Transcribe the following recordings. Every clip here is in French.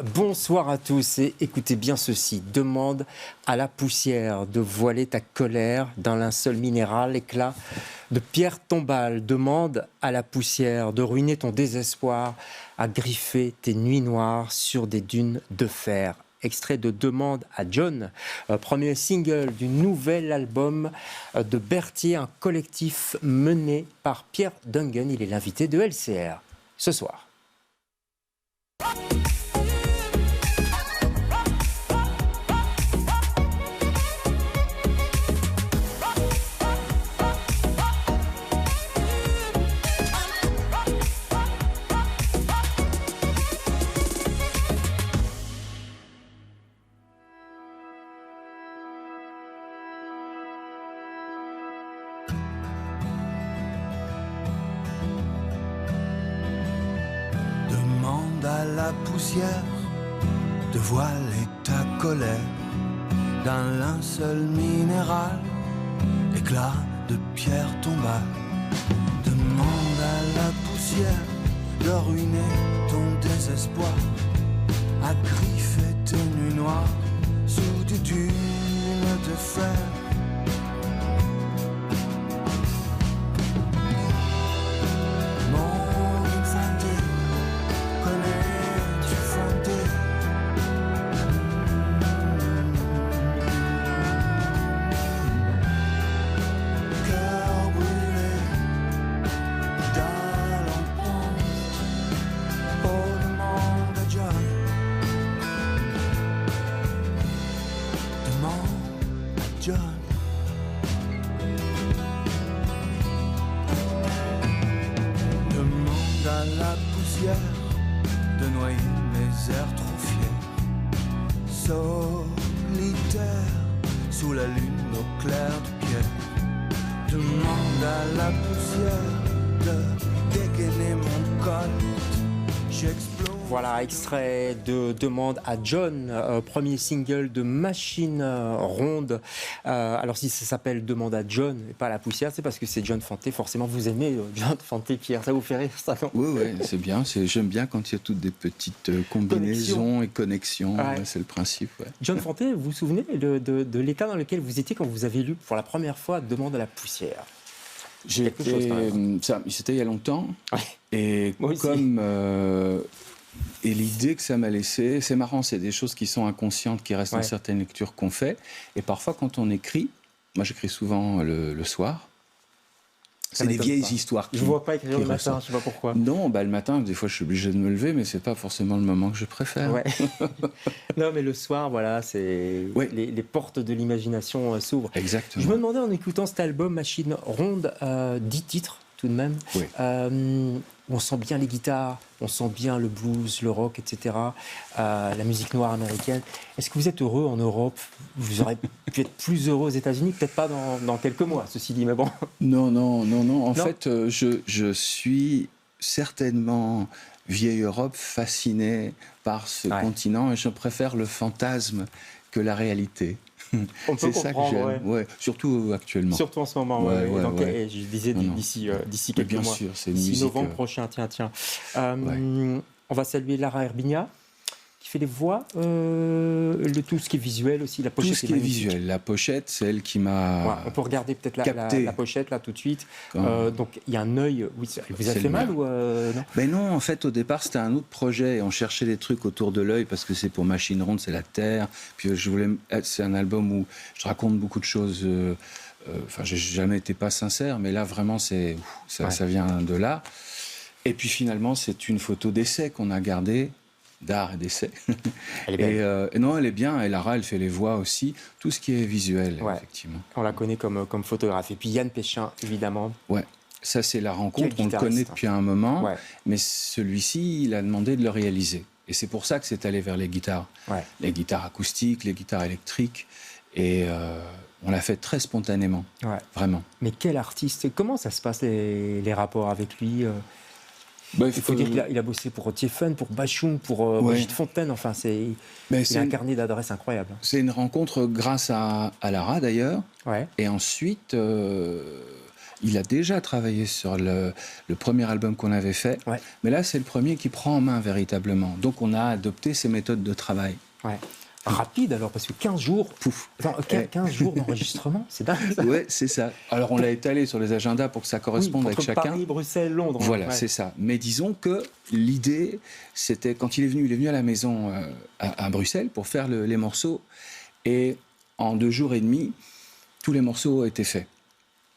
Bonsoir à tous et écoutez bien ceci. Demande à la poussière de voiler ta colère d'un linceul minéral, éclat de pierre tombale. Demande à la poussière de ruiner ton désespoir, à griffer tes nuits noires sur des dunes de fer. Extrait de Demande à John, premier single du nouvel album de Berthier, un collectif mené par Pierre Dungen. Il est l'invité de LCR ce soir. La poussière de voiler ta colère d'un linceul minéral, éclat de pierre tombale. Demande à la poussière de ruiner ton désespoir, à griffer tes nuits noires sous des dunes de fer. De noyer mes airs trop fiers, solitaire sous la lune au clair de pierre. Demande à la poussière de dégainer mon col. J'explose. Voilà, extrait de Demande à John, premier single de Machine Ronde. Alors si ça s'appelle Demande à John et pas à la poussière, c'est parce que c'est John Fante. Forcément, vous aimez John Fante, Pierre. Ça vous fait rire, ça, non? Oui, c'est bien. J'aime bien quand il y a toutes des petites combinaisons et connexions. Ouais. C'est le principe. Ouais. John Fante, vous vous souvenez de l'état dans lequel vous étiez quand vous avez lu pour la première fois Demande à la poussière? C'était il y a longtemps. Ouais. Et moi aussi. comme... Et l'idée que ça m'a laissé, c'est marrant, c'est des choses qui sont inconscientes, qui restent dans certaines lectures qu'on fait. Et parfois, quand on écrit, moi j'écris souvent le soir, c'est des vieilles histoires. Je ne vois pas écrire le matin, je ne sais pas pourquoi. Non, le matin, des fois je suis obligé de me lever, mais ce n'est pas forcément le moment que je préfère. Ouais. Non, mais le soir, voilà, c'est les portes de l'imagination s'ouvrent. Exactement. Je me demandais en écoutant cet album Machine Ronde, 10 titres tout de même. Oui. On sent bien les guitares, on sent bien le blues, le rock, etc. La musique noire américaine. Est-ce que vous êtes heureux en Europe? Vous auriez pu être plus heureux aux États-Unis, peut-être pas dans quelques mois, ceci dit, mais bon. Non. En fait, je suis certainement vieille Europe, fasciné par ce continent, et je préfère le fantasme que la réalité. On peut ça que j'aime, surtout actuellement. Surtout en ce moment, je disais d'ici quelques bien mois. Sûr, c'est une d'ici musique, novembre prochain, tiens. On va saluer Lara Herbigna, qui fait les voix, tout ce qui est visuel aussi, la pochette. Tout ce qui est visuel, la pochette, c'est elle qui m'a on peut regarder peut-être la pochette là tout de suite. Donc il y a un œil, elle vous a fait mal ou non? Ben non, en fait au départ c'était un autre projet, on cherchait des trucs autour de l'œil parce que c'est pour Machine Ronde, c'est la terre, puis c'est un album où je raconte beaucoup de choses, j'ai jamais été pas sincère, mais là vraiment ça vient de là. Et puis finalement c'est une photo d'essai qu'on a gardée, d'art et d'essai. Elle est belle. Et non, elle est bien. Et Lara, elle fait les voix aussi. Tout ce qui est visuel, effectivement. On la connaît comme photographe. Et puis Yann Péchin, évidemment. Ouais. Ça, c'est la rencontre. On le connaît depuis un moment. Ouais. Mais celui-ci, il a demandé de le réaliser. Et c'est pour ça que c'est allé vers les guitares. Ouais. Les guitares acoustiques, les guitares électriques. Et on l'a fait très spontanément. Ouais. Vraiment. Mais quel artiste! Comment ça se passe, les rapports avec lui? Il faut dire qu'il a bossé pour Tiefen, pour Bachung, pour Brigitte Fontaine. Enfin, il a un carnet d'adresses incroyable. C'est une rencontre grâce à Lara, d'ailleurs. Ouais. Et ensuite, il il a déjà travaillé sur le premier album qu'on avait fait, mais là, c'est le premier qui prend en main véritablement. Donc, on a adopté ses méthodes de travail. Ouais. Rapide alors, parce que 15 jours, pouf. Enfin, 15 jours d'enregistrement, c'est dingue. Oui, c'est ça. Alors on l'a étalé sur les agendas pour que ça corresponde avec chacun. Paris, Bruxelles, Londres. Voilà, c'est ça. Mais disons que l'idée, c'était, quand il est venu à la maison à Bruxelles pour faire les morceaux, et en 2 jours et demi, tous les morceaux étaient faits.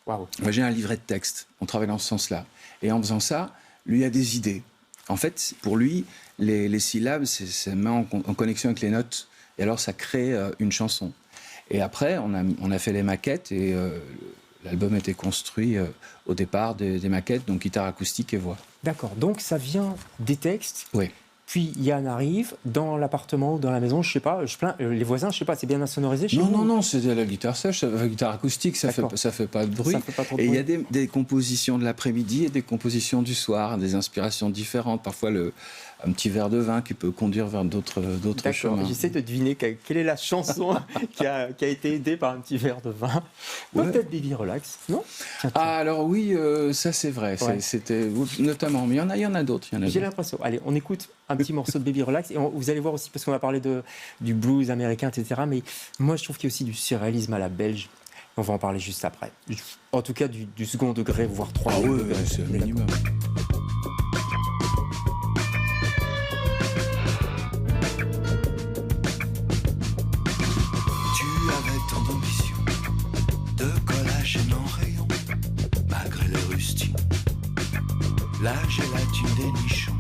Wow. Moi, j'ai un livret de texte, on travaille dans ce sens-là. Et en faisant ça, lui a des idées. En fait, pour lui, les syllabes, ça met en connexion avec les notes. Et alors, ça crée une chanson. Et après, on a fait les maquettes et l'album était construit au départ des maquettes, donc guitare acoustique et voix. D'accord. Donc, ça vient des textes. Oui. Puis Yann arrive dans l'appartement ou dans la maison, je sais pas, les voisins, je sais pas, c'est bien insonorisé chez vous? Non, c'est de la guitare sèche, la guitare acoustique, ça fait pas de bruit. Ça fait pas trop de et il y bruit. a des compositions de l'après-midi et des compositions du soir, des inspirations différentes. Parfois, un petit verre de vin qui peut conduire vers d'autres chemins. J'essaie de deviner quelle est la chanson qui a été aidée par un petit verre de vin. Ouais. Peut-être Baby Relax, non? Tiens. Ah, alors oui, ça c'est vrai. Ouais. C'était notamment, mais il y en a d'autres. J'ai l'impression. Allez, on écoute un petit morceau de Baby Relax. Et vous allez voir aussi, parce qu'on a parlé du blues américain, etc. Mais moi, je trouve qu'il y a aussi du surréalisme à la belge. On va en parler juste après. En tout cas, du second degré, voire 3 degrés. C'est un minimum. Tu avais tant d'ambition, de collagène en rayon, malgré les rustines, la gélatine des nichons.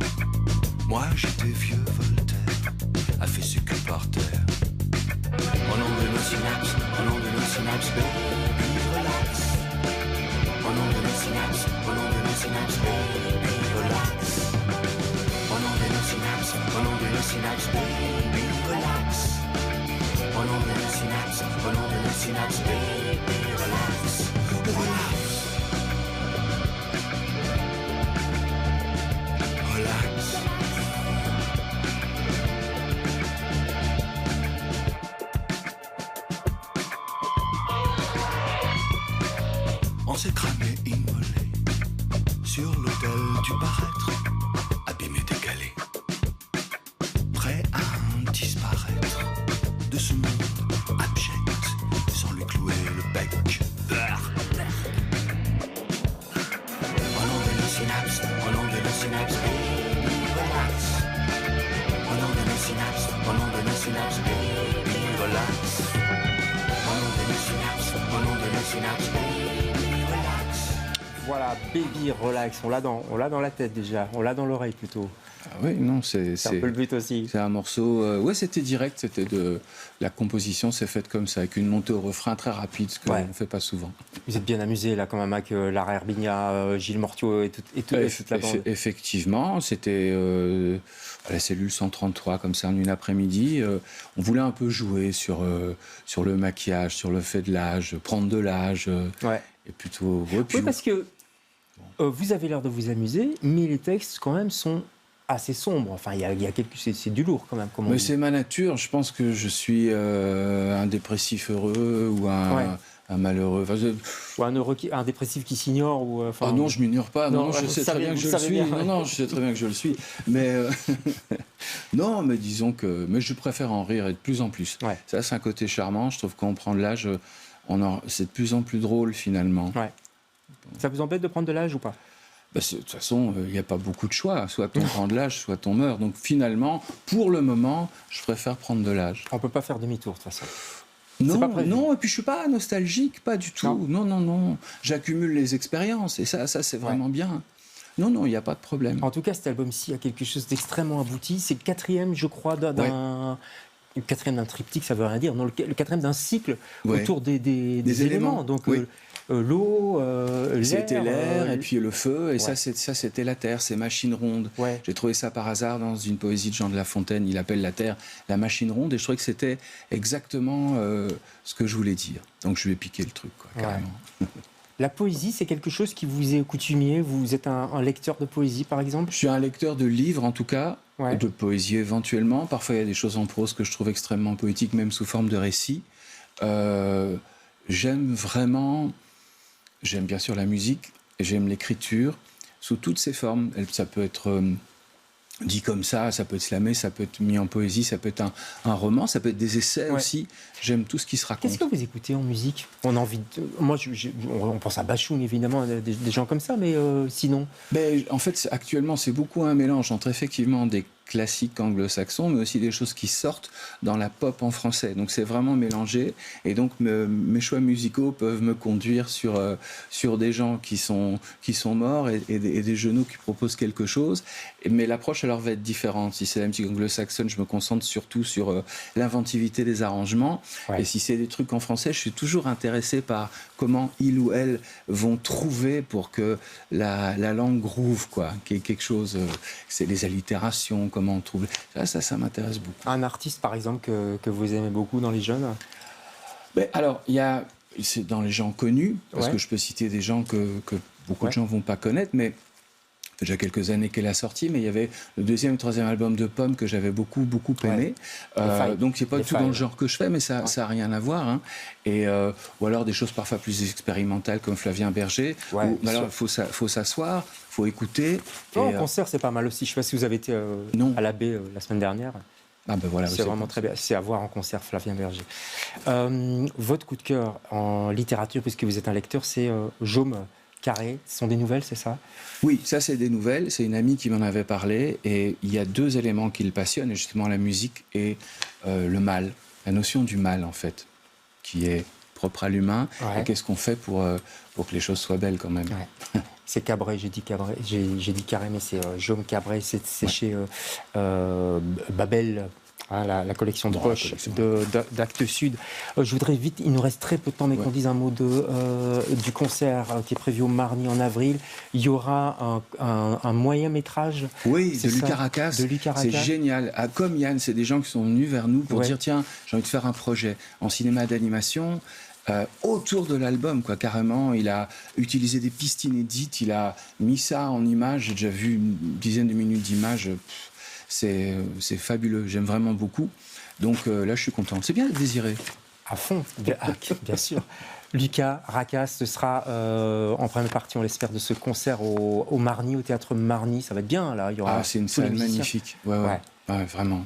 Moi j'étais vieux Voltaire, a fait ce que par terre. Au nom de nos synapses, baby relax. Au nom de nos synapses, baby relax. Au nom de nos synapses, baby relax. Au nom de nos synapses, baby relax. Relax. Relax. On s'est cramé, immolé, sur l'autel du paraître, abîmé, décalé, prêt à disparaître de ce monde abject, sans lui clouer le bec. Au nom de nos synapses, baby, relax. Au nom de nos synapses, baby, relax. Au nom de nos synapses, baby, relax. Voilà, Baby Relax. On l'a dans la tête déjà. On l'a dans l'oreille plutôt. Ah oui, non, c'est un peu le but aussi. C'est un morceau. Ouais, c'était direct. La composition s'est faite comme ça, avec une montée au refrain très rapide, ce qu'on ne fait pas souvent. Vous êtes bien amusé là, quand même, avec Lara Herbigna, Gilles Mortiaux et toute la bande. Effectivement, c'était à la cellule 133, comme ça, en une après-midi. On voulait un peu jouer sur le maquillage, sur le fait de l'âge, prendre de l'âge. Et plutôt. Oui, parce que vous avez l'air de vous amuser, mais les textes, quand même, sont assez sombre. Enfin, il y a c'est du lourd quand même. Mais c'est ma nature. Je pense que je suis un dépressif heureux ou un malheureux. Enfin, ou un dépressif qui s'ignore ou. Ah non, je m'ignore pas. Non, je sais très bien que je le suis. Non, je sais très bien que je le suis. Mais non, mais disons que. Mais je préfère en rire et de plus en plus. Ouais. Ça, c'est un côté charmant. Je trouve qu'on prend de l'âge. C'est de plus en plus drôle finalement. Ouais. Ça vous embête de prendre de l'âge ou pas? De toute façon, il n'y a pas beaucoup de choix. Soit on prend de l'âge, soit on meurt. Donc finalement, pour le moment, je préfère prendre de l'âge. On ne peut pas faire demi-tour de toute façon. Non, et puis je ne suis pas nostalgique, pas du tout. Non. J'accumule les expériences et ça c'est vraiment bien. Non, il n'y a pas de problème. En tout cas, cet album-ci a quelque chose d'extrêmement abouti. C'est le quatrième, je crois, le quatrième d'un triptyque, ça ne veut rien dire. Non, le quatrième d'un cycle autour des éléments. Donc l'eau, l'air. C'était l'air, et puis le feu, et ça c'était la terre, ces machines rondes. Ouais. J'ai trouvé ça par hasard dans une poésie de Jean de La Fontaine. Il appelle la terre la machine ronde, et je trouvais que c'était exactement ce que je voulais dire. Donc je lui ai piqué le truc, carrément. La poésie, c'est quelque chose qui vous est coutumier? Vous êtes un lecteur de poésie, par exemple? Je suis un lecteur de livres, en tout cas, de poésie éventuellement. Parfois, il y a des choses en prose que je trouve extrêmement poétiques, même sous forme de récit. J'aime vraiment j'aime bien sûr la musique, j'aime l'écriture sous toutes ses formes. Ça peut être dit comme ça peut être slamé, ça peut être mis en poésie, ça peut être un roman, ça peut être des essais aussi. J'aime tout ce qui se raconte. Qu'est-ce que vous écoutez en musique? On a envie moi, on pense à Bachung, évidemment, des gens comme ça, mais sinon... En fait, actuellement, c'est beaucoup un mélange entre effectivement des classiques anglo-saxons, mais aussi des choses qui sortent dans la pop en français. Donc c'est vraiment mélangé. Et donc mes choix musicaux peuvent me conduire sur des gens qui sont morts et des genoux qui proposent quelque chose. Mais l'approche alors va être différente. Si c'est la musique anglo-saxonne, je me concentre surtout sur l'inventivité des arrangements. Ouais. Et si c'est des trucs en français, je suis toujours intéressé par comment ils ou elles vont trouver pour que la langue groove, quoi. Qu'il y ait quelque chose, c'est les allitérations, comment on trouve. Ça m'intéresse beaucoup. Un artiste, par exemple, que vous aimez beaucoup dans les jeunes? Alors, c'est dans les gens connus, parce que je peux citer des gens que beaucoup de gens ne vont pas connaître, mais ça fait déjà quelques années qu'elle a sorti, mais il y avait le 2e et 3e album de Pomme que j'avais beaucoup aimé. Donc c'est pas du tout dans le genre que je fais, mais ça a rien à voir. Hein. Ou alors des choses parfois plus expérimentales comme Flavien Berger. Alors il faut s'asseoir, il faut écouter. En concert, c'est pas mal aussi. Je sais pas si vous avez été à la baie la semaine dernière. Voilà, c'est vraiment très bien. C'est à voir en concert, Flavien Berger. Votre coup de cœur en littérature, puisque vous êtes un lecteur, c'est Jaume Carré. Ce sont des nouvelles, c'est ça? Oui, ça c'est des nouvelles. C'est une amie qui m'en avait parlé. Et il y a 2 éléments qui le passionnent, justement la musique et le mal. La notion du mal, en fait, qui est propre à l'humain. Et qu'est-ce qu'on fait pour que les choses soient belles, quand même. C'est Cabret, j'ai dit Carré, mais c'est Jaume Cabret. C'est chez Babel. La collection de Roche d'Actes Sud. Je voudrais vite, il nous reste très peu de temps, mais qu'on dise un mot du concert qui est prévu au Marny en avril. Il y aura un moyen métrage. Oui, de Lucas Racas. C'est génial. Comme Yann, c'est des gens qui sont venus vers nous pour dire tiens, j'ai envie de faire un projet en cinéma d'animation. Autour de l'album, quoi, carrément. Il a utilisé des pistes inédites, il a mis ça en images. J'ai déjà vu une dizaine de minutes d'images. C'est fabuleux, j'aime vraiment beaucoup. Donc là, je suis content. C'est bien d'être désiré. À fond, bien sûr. Lucas Racas, ce sera en première partie, on l'espère, de ce concert au Marny, au théâtre Marny. Ça va être bien, là. Il y aura c'est une salle magnifique. Ouais, vraiment.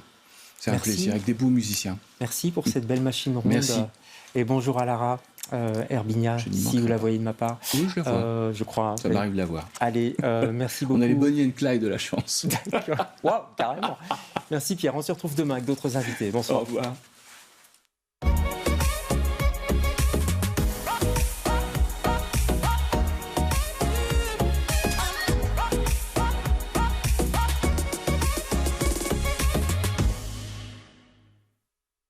C'est un plaisir, avec des beaux musiciens. Merci pour cette belle machine ronde. Merci. Et bonjour à Lara Herbigna, si vous la voyez de ma part. Oui, je la vois. Je crois. Ça m'arrive de la voir. Allez, merci beaucoup. On a les Bonnie and Clyde de la chance. D'accord. Wow, carrément. Merci Pierre, on se retrouve demain avec d'autres invités. Bonsoir. Au revoir.